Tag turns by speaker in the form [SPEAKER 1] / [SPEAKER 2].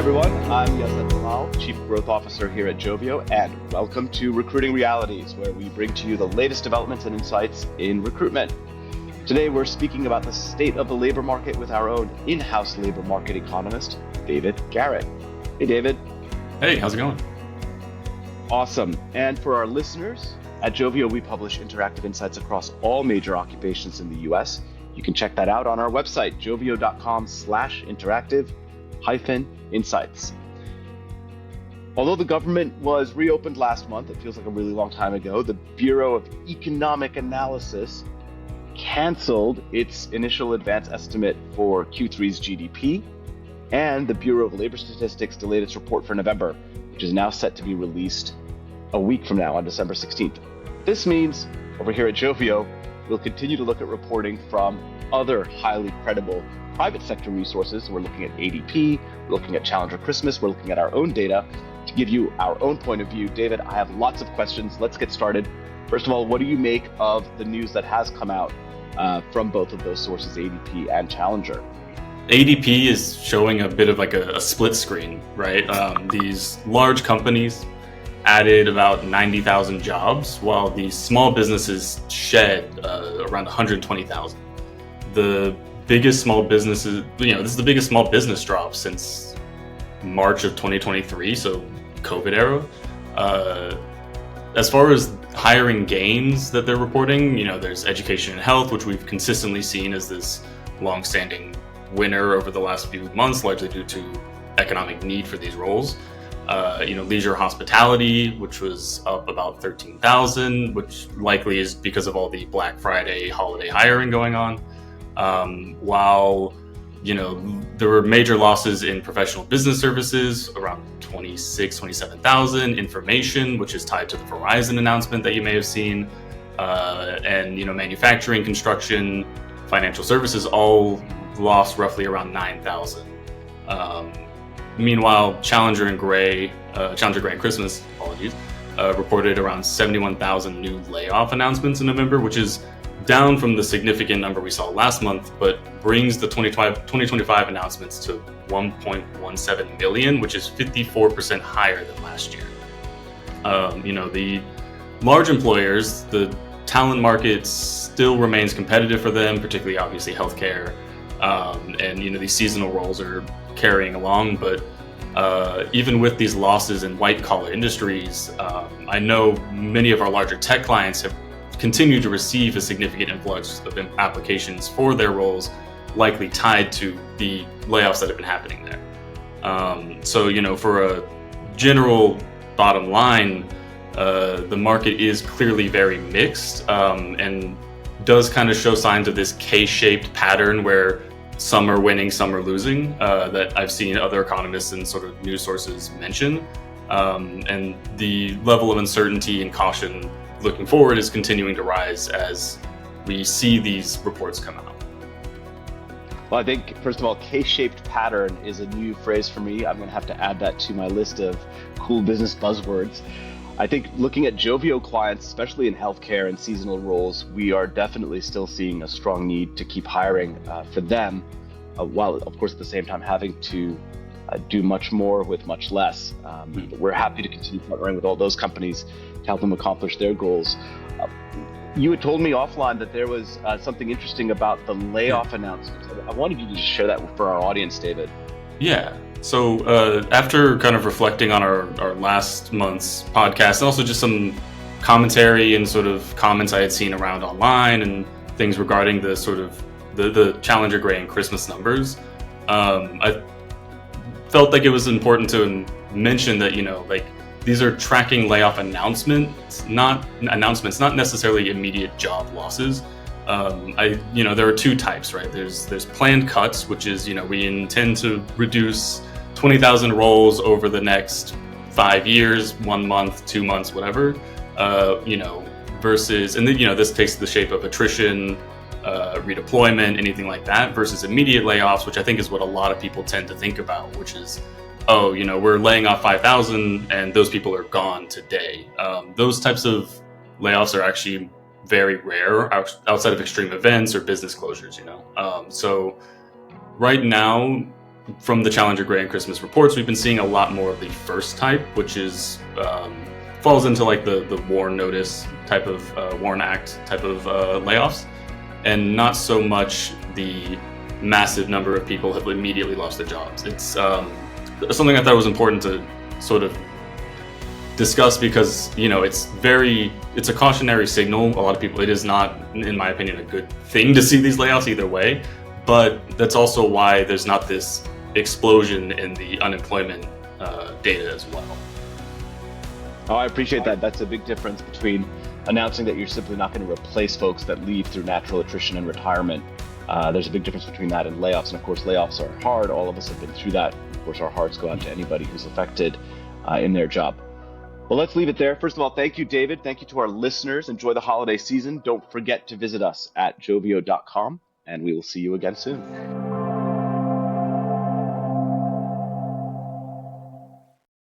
[SPEAKER 1] everyone, I'm Yazad Dalal, Chief Growth Officer here at Joveo, and welcome to Recruiting Realities, where we bring to you the latest developments and insights in recruitment. Today, we're speaking about the state of the labor market with our own in-house labor market economist, David Garrett. Hey, David.
[SPEAKER 2] Hey, how's it going?
[SPEAKER 1] Awesome. And for our listeners, at Joveo, we publish interactive insights across all major occupations in the U.S. You can check that out on our website, joveo.com/interactive-insights. Although the government was reopened last month, it feels like a really long time ago, the Bureau of Economic Analysis canceled its initial advance estimate for Q3's GDP, and the Bureau of Labor Statistics delayed its report for November, which is now set to be released a week from now on December 16th. This means, over here at Joveo, we'll continue to look at reporting from other highly credible private sector resources. We're looking at ADP, we're looking at Challenger Christmas, we're looking at our own data to give you our own point of view. David, I have lots of questions. Let's get started. First of all, what do you make of the news that has come out from both of those sources, ADP and Challenger?
[SPEAKER 2] ADP is showing a bit of like a split screen, right? These large companies added about 90,000 jobs, while these small businesses shed around 120,000. The biggest small businesses, this is the biggest small business drop since March of 2023, so COVID era. As far as hiring gains that they're reporting, there's education and health, which we've consistently seen as this long-standing winner over the last few months, largely due to economic need for these roles. Leisure hospitality, which was up about 13,000, which likely is because of all the Black Friday holiday hiring going on. While there were major losses in professional business services, around 27,000, information, which is tied to the Verizon announcement that you may have seen, and manufacturing, construction, financial services all lost roughly around 9,000. Meanwhile, Challenger Gray and Christmas, reported around 71,000 new layoff announcements in November, which is down from the significant number we saw last month, but brings the 2025 announcements to 1.17 million, which is 54% higher than last year. The large employers, the talent market still remains competitive for them, particularly obviously healthcare, and these seasonal roles are carrying along. But even with these losses in white collar industries, I know many of our larger tech clients have continued to receive a significant influx of applications for their roles, likely tied to the layoffs that have been happening there. For a general bottom line, the market is clearly very mixed, and does kind of show signs of this K-shaped pattern where some are winning, some are losing, that I've seen other economists and sort of news sources mention. And the level of uncertainty and caution looking forward is continuing to rise as we see these reports come out.
[SPEAKER 1] Well, I think, first of all, K-shaped pattern is a new phrase for me. I'm going to have to add that to my list of cool business buzzwords. I think looking at Joveo clients, especially in healthcare and seasonal roles, we are definitely still seeing a strong need to keep hiring for them, while, of course, at the same time having to do much more with much less. We're happy to continue partnering with all those companies to help them accomplish their goals. You had told me offline that there was something interesting about the layoff announcements. I wanted you to just share that for our audience, David.
[SPEAKER 2] Yeah. So after kind of reflecting on our last month's podcast, and also just some commentary and sort of comments I had seen around online and things regarding the sort of the Challenger Gray and Christmas numbers, I felt like it was important to mention that, these are tracking layoff announcements, not necessarily immediate job losses. There are two types, right? There's planned cuts, which is, we intend to reduce 20,000 roles over the next 5 years, 1 month, 2 months, whatever, versus, and then, this takes the shape of attrition, redeployment, anything like that, versus immediate layoffs, which I think is what a lot of people tend to think about, which is, we're laying off 5,000 and those people are gone today. Those types of layoffs are actually very rare outside of extreme events or business closures, So right now, from the Challenger Gray and Christmas reports, we've been seeing a lot more of the first type, which is falls into like the WARN notice type of WARN Act type of layoffs, and not so much the massive number of people have immediately lost their jobs. It's something I thought was important to sort of discuss because it's a cautionary signal. A lot of people, it is not, in my opinion, a good thing to see these layoffs either way. But that's also why there's not this explosion in the unemployment data as well.
[SPEAKER 1] Oh, I appreciate that. That's a big difference between announcing that you're simply not going to replace folks that leave through natural attrition and retirement. There's a big difference between that and layoffs. And of course, layoffs are hard. All of us have been through that. Of course, our hearts go out to anybody who's affected in their job. Well, let's leave it there. First of all, thank you, David. Thank you to our listeners. Enjoy the holiday season. Don't forget to visit us at joveo.com, and we will see you again soon.